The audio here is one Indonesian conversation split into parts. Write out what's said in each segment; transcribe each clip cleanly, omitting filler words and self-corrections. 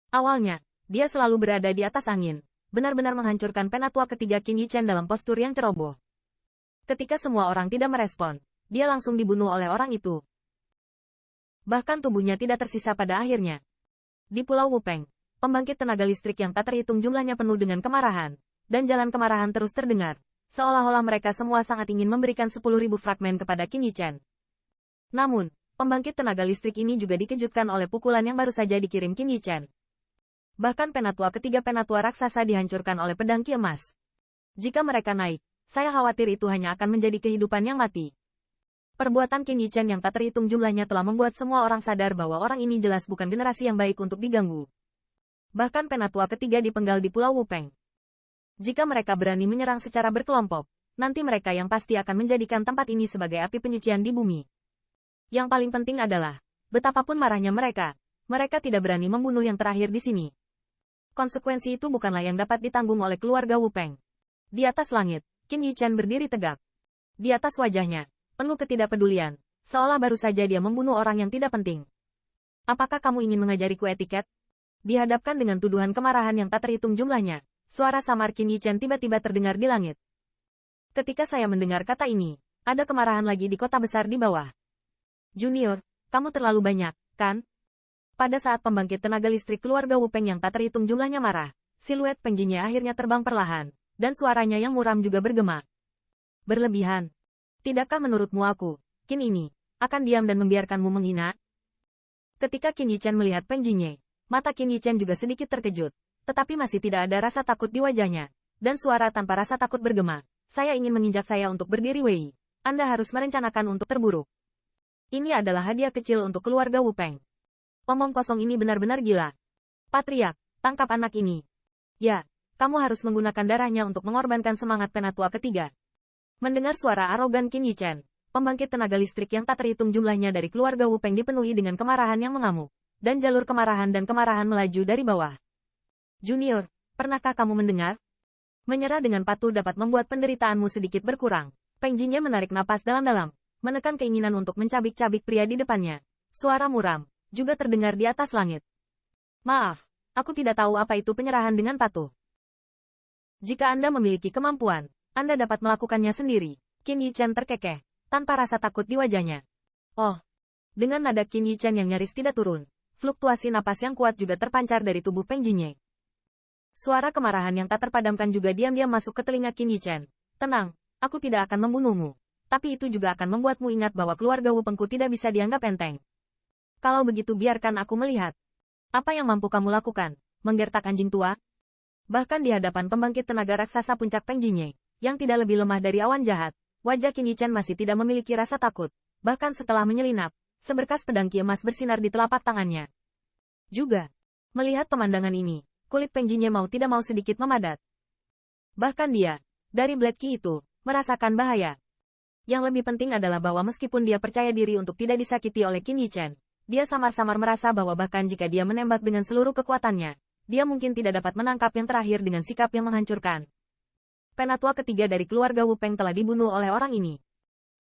Awalnya, dia selalu berada di atas angin, benar-benar menghancurkan penatua ketiga Qin Yichen dalam postur yang ceroboh. Ketika semua orang tidak merespon, dia langsung dibunuh oleh orang itu. Bahkan tubuhnya tidak tersisa pada akhirnya. Di Pulau Wupeng, pembangkit tenaga listrik yang tak terhitung jumlahnya penuh dengan kemarahan, dan jalan kemarahan terus terdengar, seolah-olah mereka semua sangat ingin memberikan 10.000 fragmen kepada Qin Yichen. Namun, pembangkit tenaga listrik ini juga dikejutkan oleh pukulan yang baru saja dikirim Qin Yichen. Bahkan penatua ketiga penatua raksasa dihancurkan oleh pedang Ki emas. Jika mereka naik, saya khawatir itu hanya akan menjadi kehidupan yang mati. Perbuatan Qin Yichen yang tak terhitung jumlahnya telah membuat semua orang sadar bahwa orang ini jelas bukan generasi yang baik untuk diganggu. Bahkan penatua ketiga dipenggal di Pulau Wupeng. Jika mereka berani menyerang secara berkelompok, nanti mereka yang pasti akan menjadikan tempat ini sebagai api penyucian di bumi. Yang paling penting adalah, betapapun marahnya mereka tidak berani membunuh yang terakhir di sini. Konsekuensi itu bukanlah yang dapat ditanggung oleh keluarga Wupeng. Di atas langit, Qin Yichen berdiri tegak. Di atas wajahnya, penuh ketidakpedulian, seolah baru saja dia membunuh orang yang tidak penting. Apakah kamu ingin mengajariku etiket? Dihadapkan dengan tuduhan kemarahan yang tak terhitung jumlahnya, suara samar Qin Yichen tiba-tiba terdengar di langit. Ketika saya mendengar kata ini, ada kemarahan lagi di kota besar di bawah. Junior, kamu terlalu banyak, kan? Pada saat pembangkit tenaga listrik keluarga Wupeng yang tak terhitung jumlahnya marah, siluet Pengjinnya akhirnya terbang perlahan, dan suaranya yang muram juga bergema. Berlebihan. Tidakkah menurutmu aku, Qin ini, akan diam dan membiarkanmu menghina? Ketika Qin Yichen melihat Pengjinye, mata Qin Yichen juga sedikit terkejut, tetapi masih tidak ada rasa takut di wajahnya, dan suara tanpa rasa takut bergema, saya ingin menginjak saya untuk berdiri Wei. Anda harus merencanakan untuk terburuk. Ini adalah hadiah kecil untuk keluarga Wupeng. Omong kosong ini benar-benar gila. Patriark, tangkap anak ini. Ya, kamu harus menggunakan darahnya untuk mengorbankan semangat penatua ketiga. Mendengar suara arogan Qin Yichen, pembangkit tenaga listrik yang tak terhitung jumlahnya dari keluarga Wupeng dipenuhi dengan kemarahan yang mengamuk, dan jalur kemarahan dan kemarahan melaju dari bawah. Junior, pernahkah kamu mendengar? Menyerah dengan patuh dapat membuat penderitaanmu sedikit berkurang. Pengjinnya menarik napas dalam-dalam, menekan keinginan untuk mencabik-cabik pria di depannya. Suara muram juga terdengar di atas langit. Maaf, aku tidak tahu apa itu penyerahan dengan patuh. Jika Anda memiliki kemampuan, Anda dapat melakukannya sendiri. Qin Yichen terkekeh, tanpa rasa takut di wajahnya. Oh, dengan nada Qin Yichen yang nyaris tidak turun, fluktuasi napas yang kuat juga terpancar dari tubuh Pengjinye. Suara kemarahan yang tak terpadamkan juga diam-diam masuk ke telinga Qin Yichen. Tenang, aku tidak akan membunuhmu. Tapi itu juga akan membuatmu ingat bahwa keluarga Wupengku tidak bisa dianggap enteng. Kalau begitu biarkan aku melihat. Apa yang mampu kamu lakukan, menggertak anjing tua? Bahkan di hadapan pembangkit tenaga raksasa puncak Pengjinye, yang tidak lebih lemah dari awan jahat, wajah Qin Yichen masih tidak memiliki rasa takut. Bahkan setelah menyelinap, seberkas pedang Ki emas bersinar di telapak tangannya. Juga, melihat pemandangan ini, kulit Pengjinye mau tidak mau sedikit memadat. Bahkan dia, dari Blade Ki itu, merasakan bahaya. Yang lebih penting adalah bahwa meskipun dia percaya diri untuk tidak disakiti oleh Qin Yichen, dia samar-samar merasa bahwa bahkan jika dia menembak dengan seluruh kekuatannya, dia mungkin tidak dapat menangkap yang terakhir dengan sikap yang menghancurkan. Penatua ketiga dari keluarga Wupeng telah dibunuh oleh orang ini.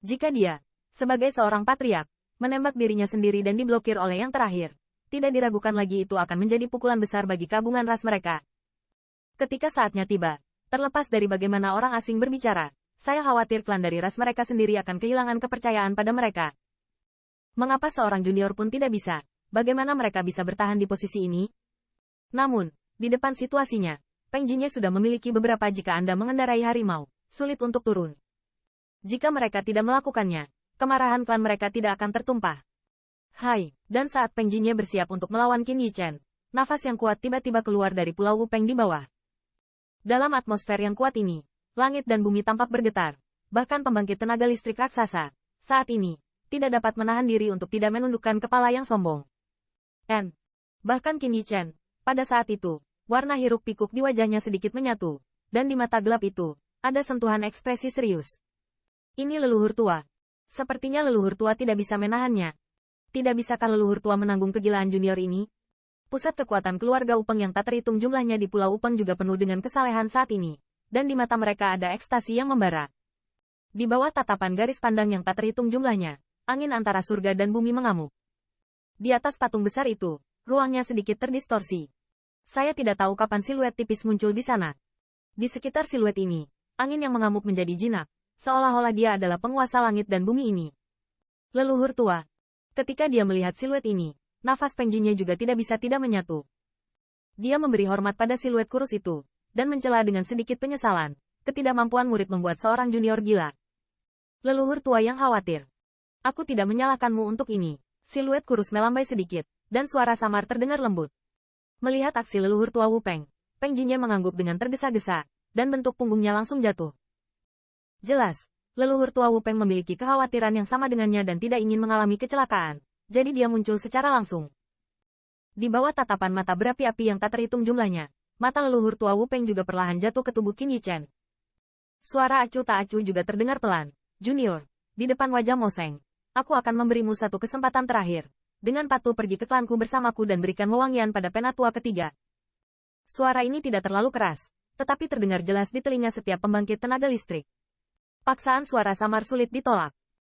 Jika dia, sebagai seorang patriark, menembak dirinya sendiri dan diblokir oleh yang terakhir, tidak diragukan lagi itu akan menjadi pukulan besar bagi gabungan ras mereka. Ketika saatnya tiba, terlepas dari bagaimana orang asing berbicara, saya khawatir klan dari ras mereka sendiri akan kehilangan kepercayaan pada mereka. Mengapa seorang junior pun tidak bisa? Bagaimana mereka bisa bertahan di posisi ini? Namun, di depan situasinya, Pengjinye sudah memiliki beberapa jika Anda mengendarai harimau, sulit untuk turun. Jika mereka tidak melakukannya, kemarahan klan mereka tidak akan tertumpah. Hai, dan saat Pengjinye bersiap untuk melawan Qin Yichen, nafas yang kuat tiba-tiba keluar dari Pulau Wupeng di bawah. Dalam atmosfer yang kuat ini, langit dan bumi tampak bergetar, bahkan pembangkit tenaga listrik raksasa, saat ini, tidak dapat menahan diri untuk tidak menundukkan kepala yang sombong. Bahkan Qin Yichen, pada saat itu, warna hiruk-pikuk di wajahnya sedikit menyatu, dan di mata gelap itu, ada sentuhan ekspresi serius. Ini leluhur tua. Sepertinya leluhur tua tidak bisa menahannya. Tidak bisakah leluhur tua menanggung kegilaan junior ini? Pusat kekuatan keluarga Wupeng yang tak terhitung jumlahnya di Pulau Wupeng juga penuh dengan kesalehan saat ini, dan di mata mereka ada ekstasi yang membara. Di bawah tatapan garis pandang yang tak terhitung jumlahnya, angin antara surga dan bumi mengamuk. Di atas patung besar itu, ruangnya sedikit terdistorsi. Saya tidak tahu kapan siluet tipis muncul di sana. Di sekitar siluet ini, angin yang mengamuk menjadi jinak, seolah-olah dia adalah penguasa langit dan bumi ini. Leluhur tua. Ketika dia melihat siluet ini, nafas Peng Jinnya juga tidak bisa tidak menyatu. Dia memberi hormat pada siluet kurus itu, dan mencela dengan sedikit penyesalan. Ketidakmampuan murid membuat seorang junior gila. Leluhur tua yang khawatir. Aku tidak menyalahkanmu untuk ini. Siluet kurus melambai sedikit, dan suara samar terdengar lembut. Melihat aksi leluhur tua Wu Peng, Peng Jinnya mengangguk dengan tergesa-gesa, dan bentuk punggungnya langsung jatuh. Jelas, leluhur tua Wu Peng memiliki kekhawatiran yang sama dengannya dan tidak ingin mengalami kecelakaan, jadi dia muncul secara langsung. Di bawah tatapan mata berapi-api yang tak terhitung jumlahnya, mata leluhur tua Wu Peng juga perlahan jatuh ke tubuh Qin Yichen. Suara acuh tak acuh juga terdengar pelan. Junior, di depan wajah Mo Seng, aku akan memberimu satu kesempatan terakhir. Dengan patuh pergi ke klanku bersamaku dan berikan wewangian pada penatua ketiga. Suara ini tidak terlalu keras, tetapi terdengar jelas di telinga setiap pembangkit tenaga listrik. Paksaan suara samar sulit ditolak.